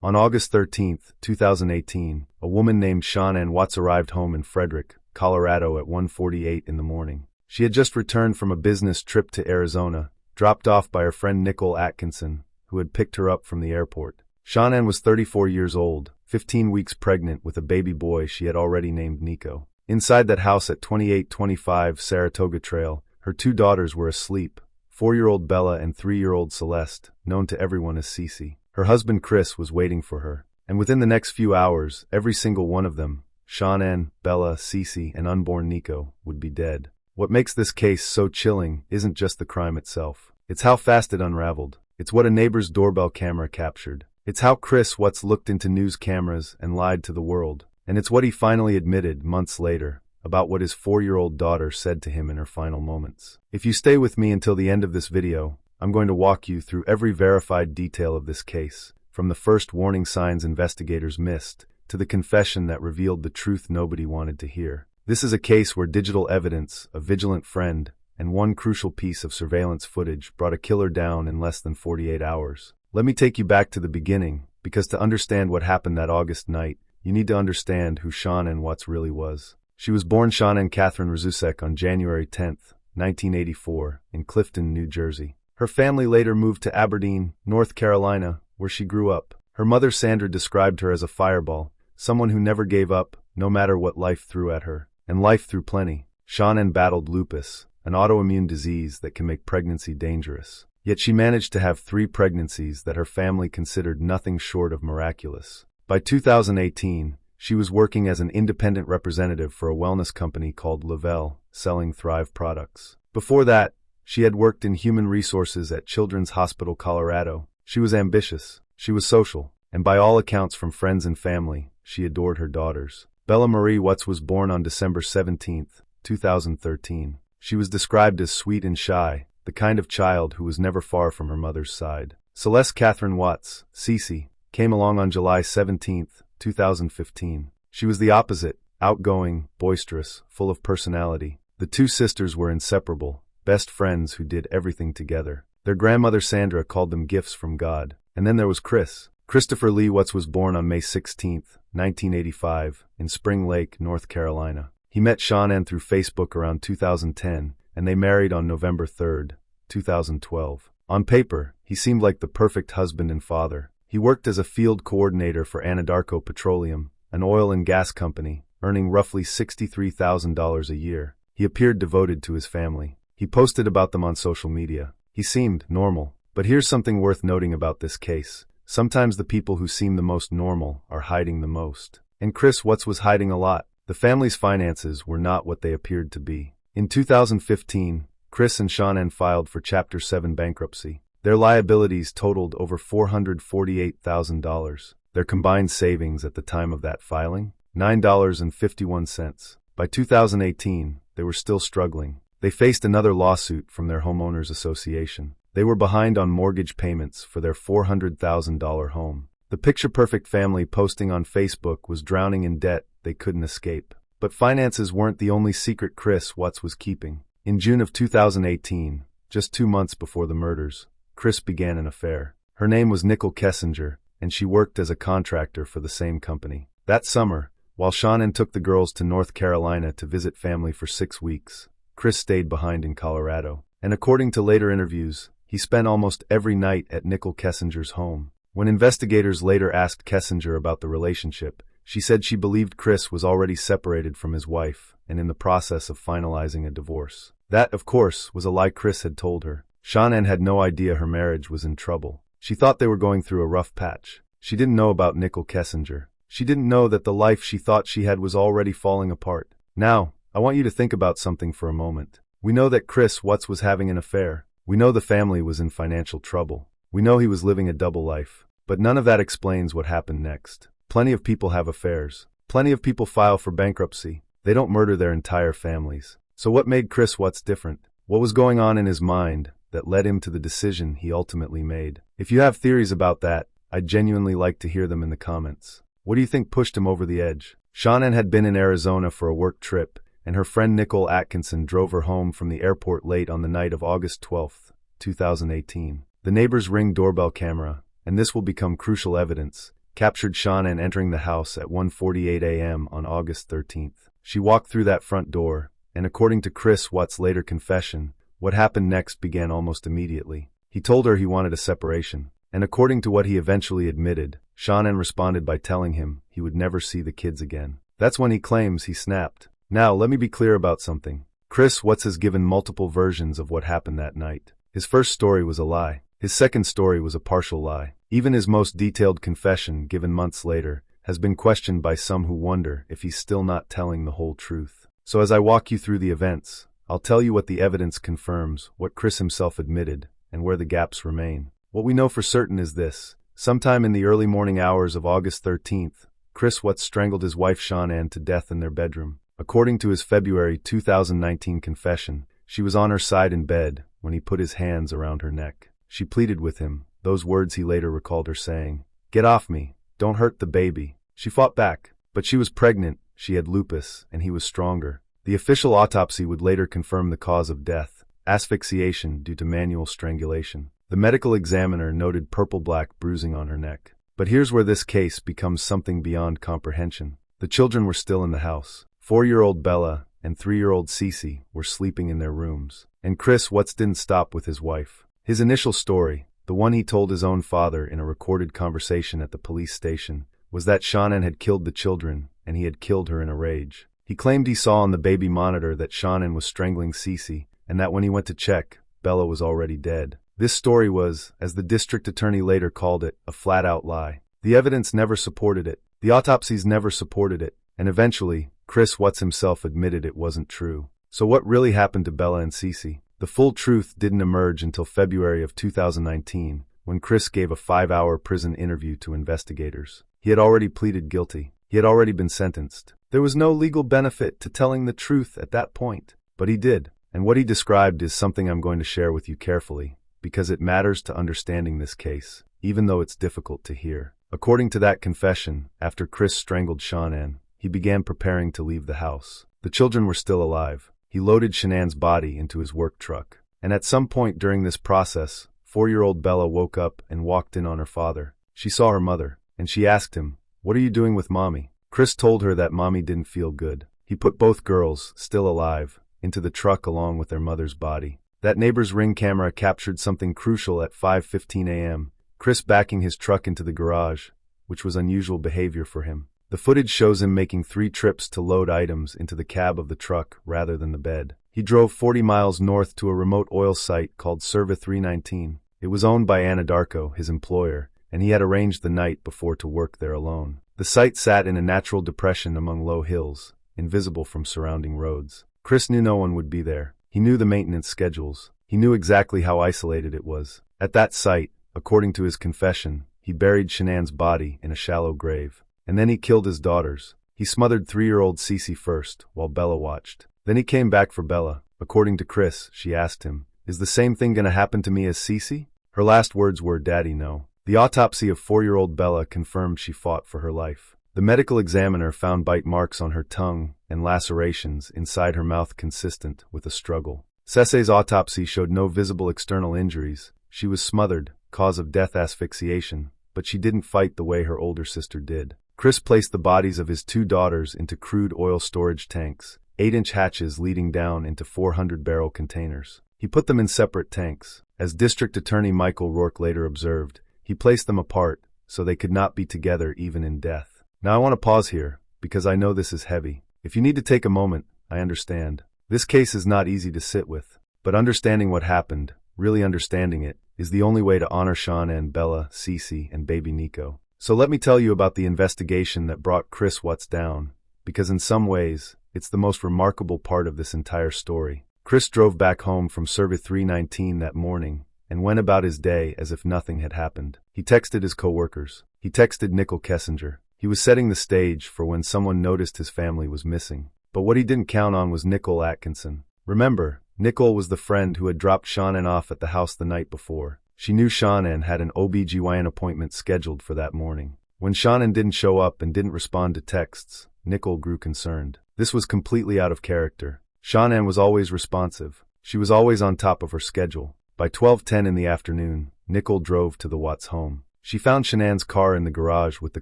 On August 13, 2018, a woman named Shanann Watts arrived home in Frederick, Colorado at 1:48 in the morning. She had just returned from a business trip to Arizona, dropped off by her friend Nicole Atkinson, who had picked her up from the airport. Shanann was 34 years old, 15 weeks pregnant with a baby boy she had already named Nico. Inside that house at 2825 Saratoga Trail, her two daughters were asleep, 4-year-old Bella and 3-year-old Celeste, known to everyone as CeCe. Her husband Chris was waiting for her, and within the next few hours, every single one of them, Shanann, Bella, CeCe, and unborn Nico, would be dead. What makes this case so chilling isn't just the crime itself. It's how fast it unraveled. It's what a neighbor's doorbell camera captured. It's how Chris Watts looked into news cameras and lied to the world. And it's what he finally admitted months later about what his 4-year-old daughter said to him in her final moments. If you stay with me until the end of this video, I'm going to walk you through every verified detail of this case, from the first warning signs investigators missed to the confession that revealed the truth nobody wanted to hear. This is a case where digital evidence, a vigilant friend, and one crucial piece of surveillance footage brought a killer down in less than 48 hours. Let me take you back to the beginning, because to understand what happened that August night, you need to understand who Shanann Watts really was. She was born Shanann Catherine Razusek on January 10, 1984, in Clifton, New Jersey. Her family later moved to Aberdeen, North Carolina, where she grew up. Her mother Sandra described her as a fireball, someone who never gave up, no matter what life threw at her. And life threw plenty. Shanann battled lupus, an autoimmune disease that can make pregnancy dangerous. Yet she managed to have 3 pregnancies that her family considered nothing short of miraculous. By 2018, she was working as an independent representative for a wellness company called Unravel, selling Thrive products. Before that, she had worked in human resources at Children's Hospital Colorado. She was ambitious, she was social, and by all accounts from friends and family, she adored her daughters. Bella Marie Watts was born on December 17, 2013. She was described as sweet and shy, the kind of child who was never far from her mother's side. Celeste Catherine Watts, CeCe, came along on July 17, 2015. She was the opposite, outgoing, boisterous, full of personality. The two sisters were inseparable, best friends who did everything together. Their grandmother Sandra called them gifts from God. And then there was Chris. Christopher Lee Watts was born on May 16, 1985, in Spring Lake, North Carolina. He met Shanann through Facebook around 2010, and they married on November 3, 2012. On paper, he seemed like the perfect husband and father. He worked as a field coordinator for Anadarko Petroleum, an oil and gas company, earning roughly $63,000 a year. He appeared devoted to his family. He posted about them on social media. He seemed normal. But here's something worth noting about this case. Sometimes the people who seem the most normal are hiding the most. And Chris Watts was hiding a lot. The family's finances were not what they appeared to be. In 2015, Chris and Shanann filed for Chapter 7 bankruptcy. Their liabilities totaled over $448,000. Their combined savings at the time of that filing? $9.51. By 2018, they were still struggling. They faced another lawsuit from their homeowners association. They were behind on mortgage payments for their $400,000 home. The picture-perfect family posting on Facebook was drowning in debt they couldn't escape. But finances weren't the only secret Chris Watts was keeping. In June of 2018, just 2 months before the murders, Chris began an affair. Her name was Nicole Kessinger, and she worked as a contractor for the same company. That summer, while Shanann took the girls to North Carolina to visit family for 6 weeks, Chris stayed behind in Colorado. And according to later interviews, he spent almost every night at Nicole Kessinger's home. When investigators later asked Kessinger about the relationship, she said she believed Chris was already separated from his wife and in the process of finalizing a divorce. That, of course, was a lie Chris had told her. Shanann had no idea her marriage was in trouble. She thought they were going through a rough patch. She didn't know about Nicole Kessinger. She didn't know that the life she thought she had was already falling apart. Now, I want you to think about something for a moment. We know that Chris Watts was having an affair. We know the family was in financial trouble. We know he was living a double life. But none of that explains what happened next. Plenty of people have affairs. Plenty of people file for bankruptcy. They don't murder their entire families. So what made Chris Watts different? What was going on in his mind that led him to the decision he ultimately made? If you have theories about that, I'd genuinely like to hear them in the comments. What do you think pushed him over the edge? Shanann had been in Arizona for a work trip, and her friend Nicole Atkinson drove her home from the airport late on the night of August 12, 2018. The neighbor's Ring doorbell camera, and this will become crucial evidence, captured Shanann entering the house at 1:48 a.m. on August 13th. She walked through that front door, and according to Chris Watt's later confession, what happened next began almost immediately. He told her he wanted a separation, and according to what he eventually admitted, Shanann responded by telling him he would never see the kids again. That's when he claims he snapped. Now, let me be clear about something. Chris Watts has given multiple versions of what happened that night. His first story was a lie. His second story was a partial lie. Even his most detailed confession, given months later, has been questioned by some who wonder if he's still not telling the whole truth. So as I walk you through the events, I'll tell you what the evidence confirms, what Chris himself admitted, and where the gaps remain. What we know for certain is this. Sometime in the early morning hours of August 13th, Chris Watts strangled his wife Shanann to death in their bedroom. According to his February 2019 confession, she was on her side in bed when he put his hands around her neck. She pleaded with him, those words he later recalled her saying, "Get off me, don't hurt the baby." She fought back, but she was pregnant, she had lupus, and he was stronger. The official autopsy would later confirm the cause of death, asphyxiation due to manual strangulation. The medical examiner noted purple-black bruising on her neck. But here's where this case becomes something beyond comprehension. The children were still in the house. 4-year-old Bella and 3-year-old CeCe were sleeping in their rooms. And Chris Watts didn't stop with his wife. His initial story, the one he told his own father in a recorded conversation at the police station, was that Shanann had killed the children, and he had killed her in a rage. He claimed he saw on the baby monitor that Shanann was strangling CeCe, and that when he went to check, Bella was already dead. This story was, as the district attorney later called it, a flat-out lie. The evidence never supported it. The autopsies never supported it. And eventually, Chris Watts himself admitted it wasn't true. So what really happened to Bella and CeCe? The full truth didn't emerge until February of 2019, when Chris gave a 5-hour prison interview to investigators. He had already pleaded guilty. He had already been sentenced. There was no legal benefit to telling the truth at that point. But he did. And what he described is something I'm going to share with you carefully, because it matters to understanding this case, even though it's difficult to hear. According to that confession, after Chris strangled Shanann, he began preparing to leave the house. The children were still alive. He loaded Shanann's body into his work truck. And at some point during this process, 4-year-old Bella woke up and walked in on her father. She saw her mother, and she asked him, "What are you doing with Mommy?" Chris told her that Mommy didn't feel good. He put both girls, still alive, into the truck along with their mother's body. That neighbor's Ring camera captured something crucial at 5:15 a.m., Chris backing his truck into the garage, which was unusual behavior for him. The footage shows him making 3 trips to load items into the cab of the truck rather than the bed. He drove 40 miles north to a remote oil site called Serva 319. It was owned by Anadarko, his employer, and he had arranged the night before to work there alone. The site sat in a natural depression among low hills, invisible from surrounding roads. Chris knew no one would be there. He knew the maintenance schedules. He knew exactly how isolated it was. At that site, according to his confession, he buried Shanann's body in a shallow grave. And then he killed his daughters. He smothered 3-year-old CeCe first, while Bella watched. Then he came back for Bella. According to Chris, she asked him, "Is the same thing gonna happen to me as CeCe?" Her last words were, "Daddy, no." The autopsy of 4-year-old Bella confirmed she fought for her life. The medical examiner found bite marks on her tongue and lacerations inside her mouth consistent with a struggle. CeCe's autopsy showed no visible external injuries. She was smothered, cause of death asphyxiation, but she didn't fight the way her older sister did. Chris placed the bodies of his 2 daughters into crude oil storage tanks, 8-inch hatches leading down into 400-barrel containers. He put them in separate tanks. As District Attorney Michael Rourke later observed, he placed them apart so they could not be together even in death. Now I want to pause here, because I know this is heavy. If you need to take a moment, I understand. This case is not easy to sit with, but understanding what happened, really understanding it, is the only way to honor Shanann, Bella, CeCe, and baby Nico. So let me tell you about the investigation that brought Chris Watts down, because in some ways, it's the most remarkable part of this entire story. Chris drove back home from Serva 319 that morning and went about his day as if nothing had happened. He texted his co-workers. He texted Nicole Kessinger. He was setting the stage for when someone noticed his family was missing. But what he didn't count on was Nicole Atkinson. Remember, Nicole was the friend who had dropped Shanann off at the house the night before. She knew Shanann had an OB/GYN appointment scheduled for that morning. When Shanann didn't show up and didn't respond to texts, Nicole grew concerned. This was completely out of character. Shanann was always responsive. She was always on top of her schedule. By 12:10 in the afternoon, Nicole drove to the Watts home. She found Shanann's car in the garage with the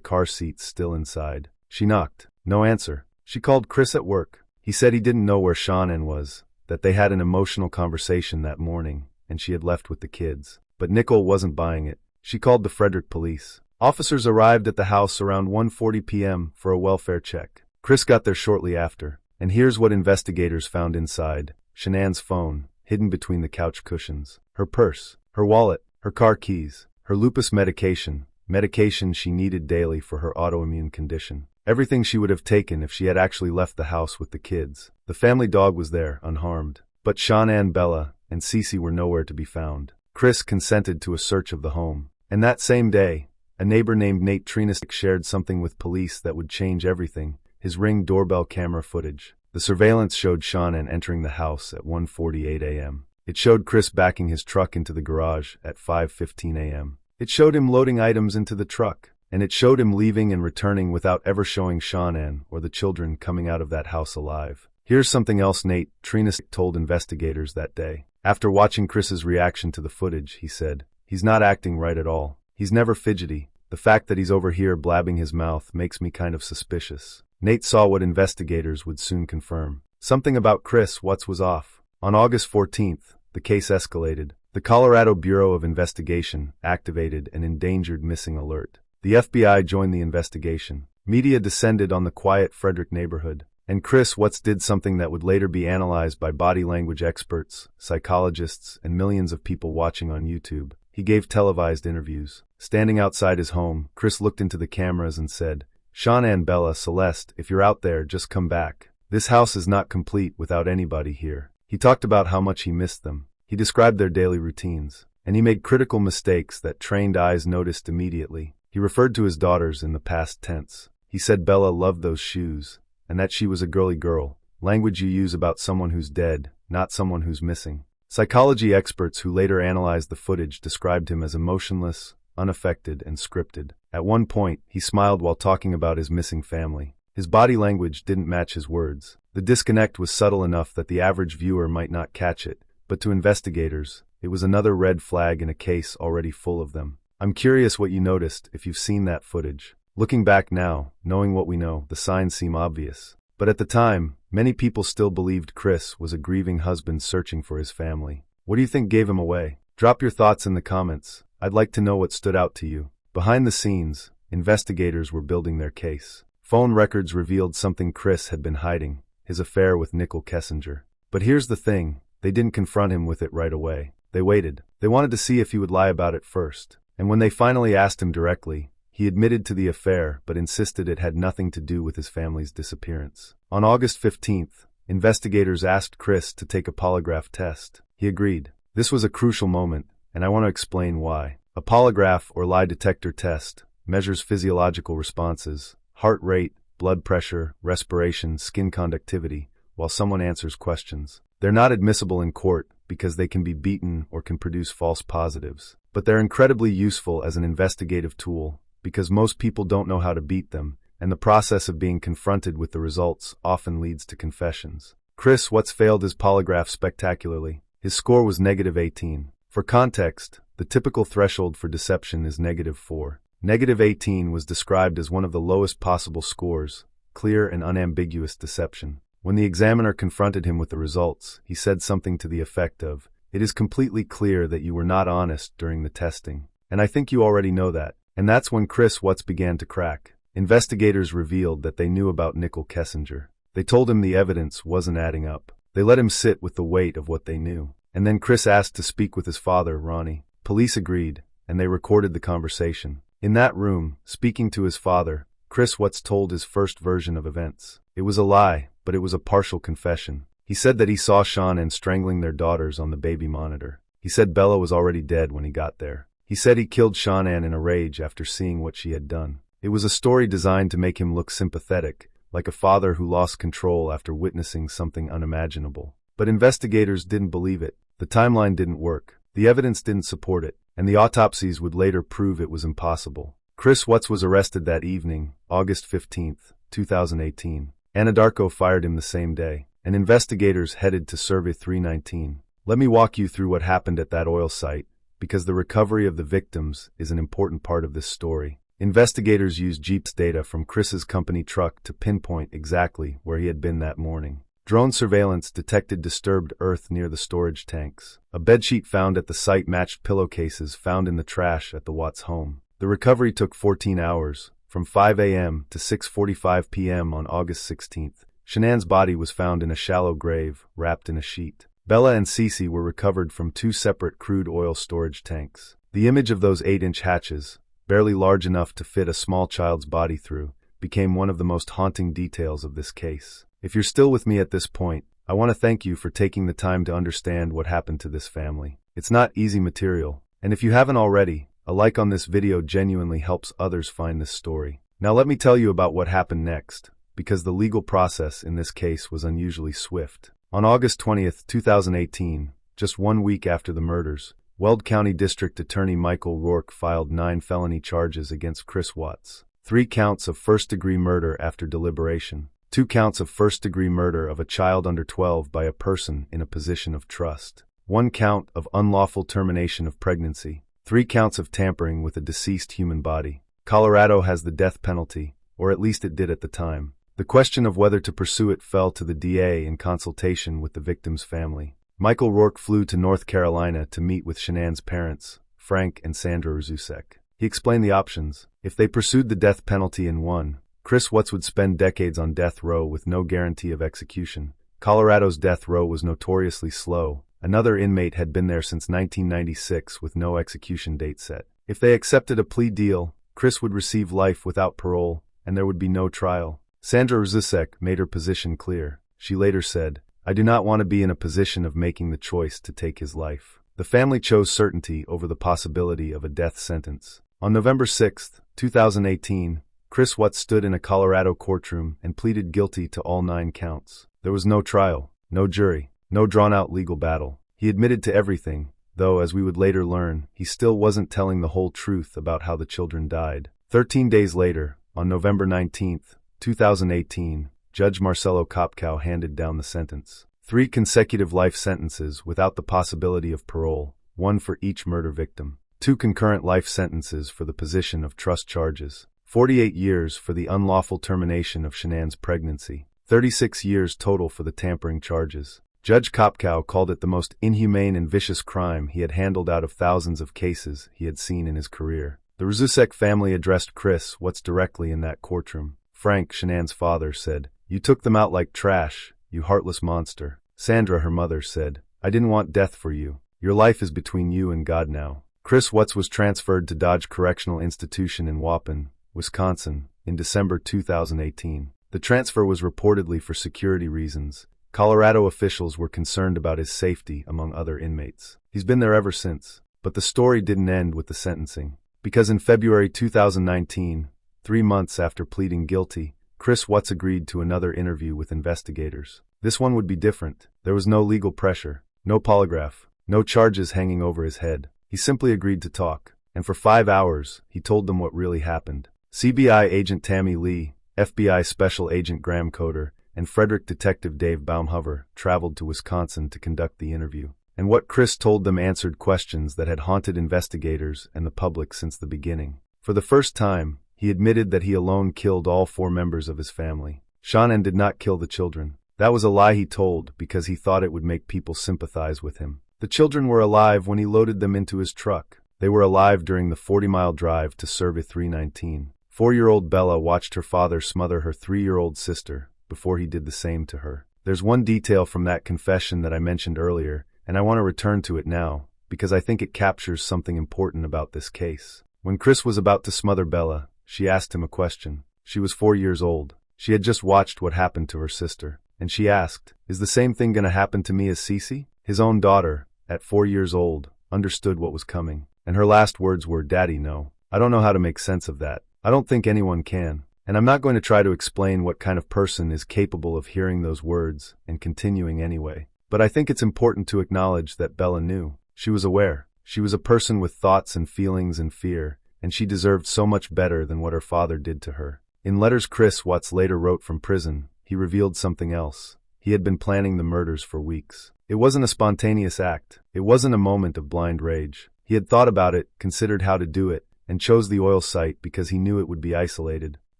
car seats still inside. She knocked. No answer. She called Chris at work. He said he didn't know where Shanann was, that they had an emotional conversation that morning, and she had left with the kids. But Nicole wasn't buying it. She called the Frederick police. Officers arrived at the house around 1:40 p.m. for a welfare check. Chris got there shortly after, and here's what investigators found inside. Shanann's phone, hidden between the couch cushions. Her purse, her wallet, her car keys, her lupus medication she needed daily for her autoimmune condition. Everything she would have taken if she had actually left the house with the kids. The family dog was there, unharmed. But Shanann, Bella, and CeCe were nowhere to be found. Chris consented to a search of the home. And that same day, a neighbor named Nate Trinistic shared something with police that would change everything: his Ring doorbell camera footage. The surveillance showed Shanann entering the house at 1:48 a.m. It showed Chris backing his truck into the garage at 5:15 a.m. It showed him loading items into the truck, and it showed him leaving and returning without ever showing Shanann or the children coming out of that house alive. Here's something else Nate Trinistic told investigators that day. After watching Chris's reaction to the footage, he said, "He's not acting right at all. He's never fidgety. The fact that he's over here blabbing his mouth makes me kind of suspicious." Nate saw what investigators would soon confirm. Something about Chris Watts was off. On August 14th, the case escalated. The Colorado Bureau of Investigation activated an endangered missing alert. The FBI joined the investigation. Media descended on the quiet Frederick neighborhood. And Chris Watts did something that would later be analyzed by body language experts, psychologists, and millions of people watching on YouTube. He gave televised interviews. Standing outside his home, Chris looked into the cameras and said, "Shanann, Bella, Celeste, if you're out there, just come back. This house is not complete without anybody here." He talked about how much he missed them. He described their daily routines. And he made critical mistakes that trained eyes noticed immediately. He referred to his daughters in the past tense. He said Bella loved those shoes, and that she was a girly girl, language you use about someone who's dead, not someone who's missing. Psychology experts who later analyzed the footage described him as emotionless, unaffected, and scripted. At one point, he smiled while talking about his missing family. His body language didn't match his words. The disconnect was subtle enough that the average viewer might not catch it, but to investigators, it was another red flag in a case already full of them. I'm curious what you noticed if you've seen that footage. Looking back now, knowing what we know, the signs seem obvious. But at the time, many people still believed Chris was a grieving husband searching for his family. What do you think gave him away? Drop your thoughts in the comments. I'd like to know what stood out to you. Behind the scenes, investigators were building their case. Phone records revealed something Chris had been hiding: his affair with Nicole Kessinger. But here's the thing, they didn't confront him with it right away. They waited. They wanted to see if he would lie about it first. And when they finally asked him directly, he admitted to the affair but insisted it had nothing to do with his family's disappearance. On August 15th, investigators asked Chris to take a polygraph test. He agreed. This was a crucial moment, and I want to explain why. A polygraph, or lie detector test, measures physiological responses: heart rate, blood pressure, respiration, skin conductivity, while someone answers questions. They're not admissible in court because they can be beaten or can produce false positives. But they're incredibly useful as an investigative tool because most people don't know how to beat them, and the process of being confronted with the results often leads to confessions. Chris Watts failed his polygraph spectacularly. His score was -18. For context, the typical threshold for deception is -4. -18 was described as one of the lowest possible scores, clear and unambiguous deception. When the examiner confronted him with the results, he said something to the effect of, "It is completely clear that you were not honest during the testing. And I think you already know that." And that's when Chris Watts began to crack. Investigators revealed that they knew about Nicole Kessinger. They told him the evidence wasn't adding up. They let him sit with the weight of what they knew. And then Chris asked to speak with his father, Ronnie. Police agreed, and they recorded the conversation. In that room, speaking to his father, Chris Watts told his first version of events. It was a lie, but it was a partial confession. He said that he saw Shanann strangling their daughters on the baby monitor. He said Bella was already dead when he got there. He said he killed Shanann in a rage after seeing what she had done. It was a story designed to make him look sympathetic, like a father who lost control after witnessing something unimaginable. But investigators didn't believe it. The timeline didn't work. The evidence didn't support it, and the autopsies would later prove it was impossible. Chris Watts was arrested that evening, August 15th, 2018. Anadarko fired him the same day, and investigators headed to Survey 319. Let me walk you through what happened at that oil site, because the recovery of the victims is an important part of this story. Investigators used GPS data from Chris's company truck to pinpoint exactly where he had been that morning. Drone surveillance detected disturbed earth near the storage tanks. A bedsheet found at the site matched pillowcases found in the trash at the Watts home. The recovery took 14 hours, from 5 a.m. to 6:45 p.m. on August 16th. Shanann's body was found in a shallow grave, wrapped in a sheet. Bella and CeCe were recovered from 2 separate crude oil storage tanks. The image of those 8-inch hatches, barely large enough to fit a small child's body through, became one of the most haunting details of this case. If you're still with me at this point, I want to thank you for taking the time to understand what happened to this family. It's not easy material, and if you haven't already, a like on this video genuinely helps others find this story. Now let me tell you about what happened next, because the legal process in this case was unusually swift. On August 20th, 2018, just 1 week after the murders, Weld County District Attorney Michael Rourke filed 9 felony charges against Chris Watts. 3 counts of first-degree murder after deliberation. 2 counts of first-degree murder of a child under 12 by a person in a position of trust. 1 count of unlawful termination of pregnancy. 3 counts of tampering with a deceased human body. Colorado has the death penalty, or at least it did at the time. The question of whether to pursue it fell to the DA in consultation with the victim's family. Michael Rourke flew to North Carolina to meet with Shanann's parents, Frank and Sandra Rzusek. He explained the options. If they pursued the death penalty and won, Chris Watts would spend decades on death row with no guarantee of execution. Colorado's death row was notoriously slow. Another inmate had been there since 1996 with no execution date set. If they accepted a plea deal, Chris would receive life without parole, and there would be no trial. Sandra Rzusek made her position clear. She later said, "I do not want to be in a position of making the choice to take his life." The family chose certainty over the possibility of a death sentence. On November 6, 2018, Chris Watts stood in a Colorado courtroom and pleaded guilty to all 9 counts. There was no trial, no jury, no drawn-out legal battle. He admitted to everything, though, as we would later learn, he still wasn't telling the whole truth about how the children died. 13 days later, on November 19, 2018, Judge Marcelo Kopkow handed down the sentence. 3 consecutive life sentences without the possibility of parole, 1 for each murder victim. 2 concurrent life sentences for the position of trust charges. 48 years for the unlawful termination of Shanann's pregnancy. 36 years total for the tampering charges. Judge Kopkow called it the most inhumane and vicious crime he had handled out of thousands of cases he had seen in his career. The Rzusek family addressed Chris Watts directly in that courtroom. Frank, Shanann's father, said, "You took them out like trash, you heartless monster." Sandra, her mother, said, "I didn't want death for you. Your life is between you and God now." Chris Watts was transferred to Dodge Correctional Institution in Waupun, Wisconsin, in December 2018. The transfer was reportedly for security reasons. Colorado officials were concerned about his safety among other inmates. He's been there ever since. But the story didn't end with the sentencing. Because in February 2019, 3 months after pleading guilty, Chris Watts agreed to another interview with investigators. This one would be different. There was no legal pressure, no polygraph, no charges hanging over his head. He simply agreed to talk. And for 5 hours, he told them what really happened. CBI Agent Tammy Lee, FBI Special Agent Graham Coder, and Frederick Detective Dave Baumhover traveled to Wisconsin to conduct the interview. And what Chris told them answered questions that had haunted investigators and the public since the beginning. For the first time, he admitted that he alone killed all 4 members of his family. Shanann did not kill the children. That was a lie he told because he thought it would make people sympathize with him. The children were alive when he loaded them into his truck. They were alive during the 40-mile drive to Survey 319. 4-year-old Bella watched her father smother her 3-year-old sister before he did the same to her. There's one detail from that confession that I mentioned earlier, and I want to return to it now, because I think it captures something important about this case. When Chris was about to smother Bella, she asked him a question. She was 4 years old. She had just watched what happened to her sister, and she asked, "Is the same thing going to happen to me as CeCe?" His own daughter, at 4 years old, understood what was coming, and her last words were, "Daddy, no. I don't know how to make sense of that. I don't think anyone can. And I'm not going to try to explain what kind of person is capable of hearing those words and continuing anyway. But I think it's important to acknowledge that Bella knew. She was aware. She was a person with thoughts and feelings and fear, and she deserved so much better than what her father did to her. In letters Chris Watts later wrote from prison, he revealed something else. He had been planning the murders for weeks. It wasn't a spontaneous act. It wasn't a moment of blind rage. He had thought about it, considered how to do it, and chose the oil site because he knew it would be isolated.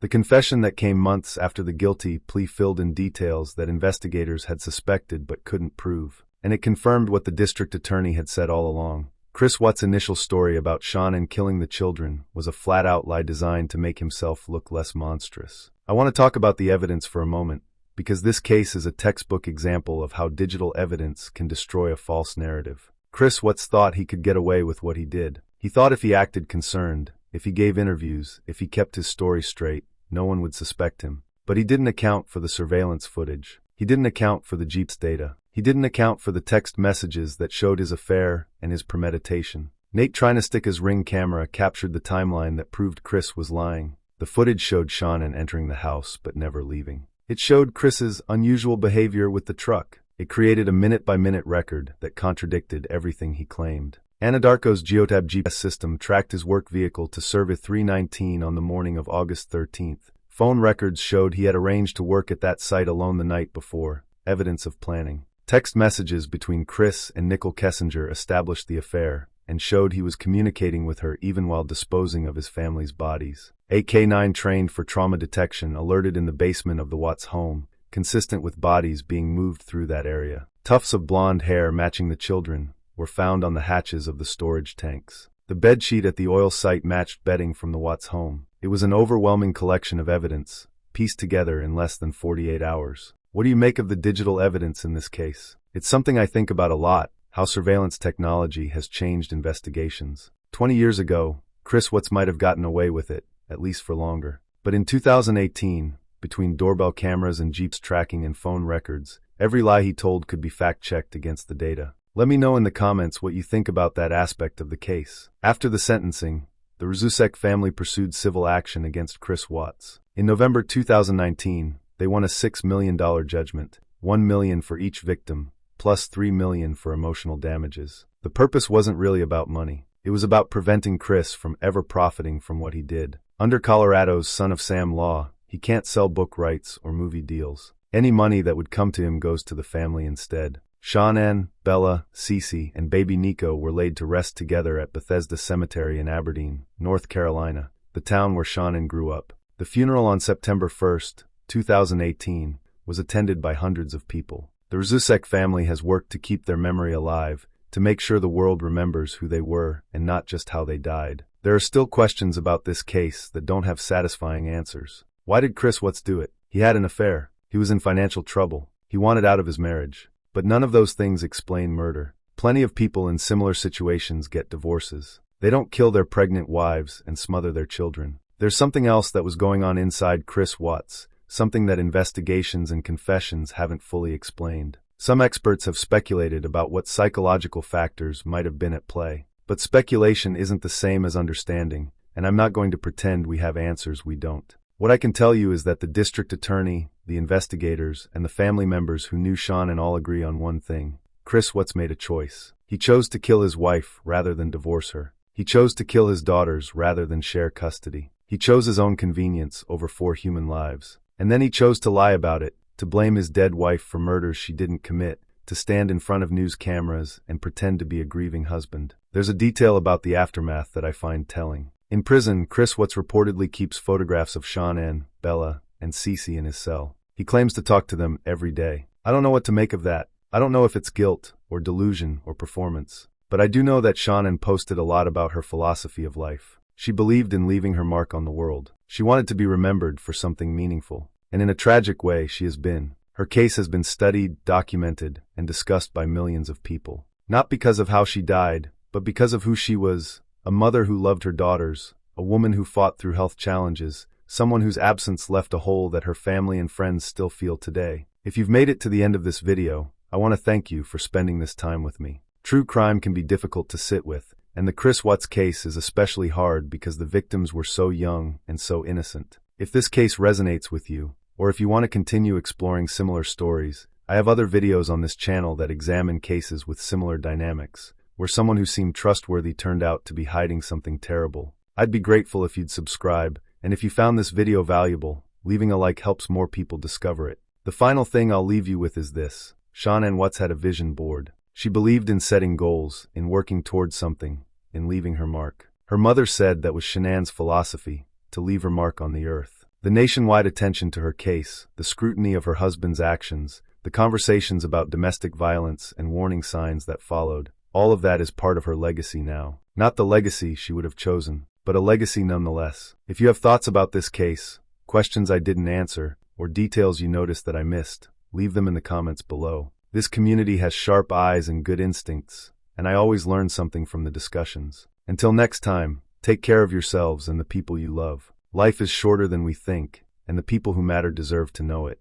The confession that came months after the guilty plea filled in details that investigators had suspected but couldn't prove. And it confirmed what the district attorney had said all along. Chris Watts' initial story about Shanann killing the children was a flat-out lie designed to make himself look less monstrous. I want to talk about the evidence for a moment, because this case is a textbook example of how digital evidence can destroy a false narrative. Chris Watts thought he could get away with what he did. He thought if he acted concerned, if he gave interviews, if he kept his story straight, no one would suspect him. But he didn't account for the surveillance footage. He didn't account for the Jeep's data. He didn't account for the text messages that showed his affair and his premeditation. Nate trying to stick his Ring camera captured the timeline that proved Chris was lying. The footage showed Shanann entering the house but never leaving. It showed Chris's unusual behavior with the truck. It created a minute-by-minute record that contradicted everything he claimed. Anadarko's Geotab GPS system tracked his work vehicle to Service 319 on the morning of August 13th. Phone records showed he had arranged to work at that site alone the night before, evidence of planning. Text messages between Chris and Nicole Kessinger established the affair and showed he was communicating with her even while disposing of his family's bodies. A K-9 trained for trauma detection alerted in the basement of the Watts home, consistent with bodies being moved through that area. Tufts of blonde hair matching the children were found on the hatches of the storage tanks. The bedsheet at the oil site matched bedding from the Watts home. It was an overwhelming collection of evidence, pieced together in less than 48 hours. What do you make of the digital evidence in this case? It's something I think about a lot, how surveillance technology has changed investigations. 20 years ago, Chris Watts might have gotten away with it, at least for longer. But in 2018, between doorbell cameras and Jeep's tracking and phone records, every lie he told could be fact-checked against the data. Let me know in the comments what you think about that aspect of the case. After the sentencing, the Rzusek family pursued civil action against Chris Watts. In November 2019, they won a $6 million judgment, $1 million for each victim, plus $3 million for emotional damages. The purpose wasn't really about money. It was about preventing Chris from ever profiting from what he did. Under Colorado's Son of Sam law, he can't sell book rights or movie deals. Any money that would come to him goes to the family instead. Shanann, Bella, CeCe, and baby Nico were laid to rest together at Bethesda Cemetery in Aberdeen, North Carolina, the town where Shanann grew up. The funeral on September 1st, 2018, was attended by hundreds of people. The Rzusek family has worked to keep their memory alive, to make sure the world remembers who they were and not just how they died. There are still questions about this case that don't have satisfying answers. Why did Chris Watts do it? He had an affair. He was in financial trouble. He wanted out of his marriage. But none of those things explain murder. Plenty of people in similar situations get divorces. They don't kill their pregnant wives and smother their children. There's something else that was going on inside Chris Watts, something that investigations and confessions haven't fully explained. Some experts have speculated about what psychological factors might have been at play. But speculation isn't the same as understanding, and I'm not going to pretend we have answers we don't. What I can tell you is that the district attorney, the investigators, and the family members who knew Shanann all agree on one thing. Chris Watts made a choice. He chose to kill his wife rather than divorce her. He chose to kill his daughters rather than share custody. He chose his own convenience over 4 human lives. And then he chose to lie about it, to blame his dead wife for murders she didn't commit, to stand in front of news cameras and pretend to be a grieving husband. There's a detail about the aftermath that I find telling. In prison, Chris Watts reportedly keeps photographs of Shanann, Bella, and CeCe in his cell. He claims to talk to them every day. I don't know what to make of that. I don't know if it's guilt, or delusion, or performance. But I do know that Shanann posted a lot about her philosophy of life. She believed in leaving her mark on the world. She wanted to be remembered for something meaningful. And in a tragic way, she has been. Her case has been studied, documented, and discussed by millions of people. Not because of how she died, but because of who she was. A mother who loved her daughters, a woman who fought through health challenges, someone whose absence left a hole that her family and friends still feel today. If you've made it to the end of this video, I want to thank you for spending this time with me. True crime can be difficult to sit with, and the Chris Watts case is especially hard because the victims were so young and so innocent. If this case resonates with you, or if you want to continue exploring similar stories, I have other videos on this channel that examine cases with similar dynamics, where someone who seemed trustworthy turned out to be hiding something terrible. I'd be grateful if you'd subscribe, and if you found this video valuable, leaving a like helps more people discover it. The final thing I'll leave you with is this. Shanann Watts had a vision board. She believed in setting goals, in working towards something, in leaving her mark. Her mother said that was Shanann's philosophy, to leave her mark on the earth. The nationwide attention to her case, the scrutiny of her husband's actions, the conversations about domestic violence and warning signs that followed, all of that is part of her legacy now. Not the legacy she would have chosen, but a legacy nonetheless. If you have thoughts about this case, questions I didn't answer, or details you noticed that I missed, leave them in the comments below. This community has sharp eyes and good instincts, and I always learn something from the discussions. Until next time, take care of yourselves and the people you love. Life is shorter than we think, and the people who matter deserve to know it.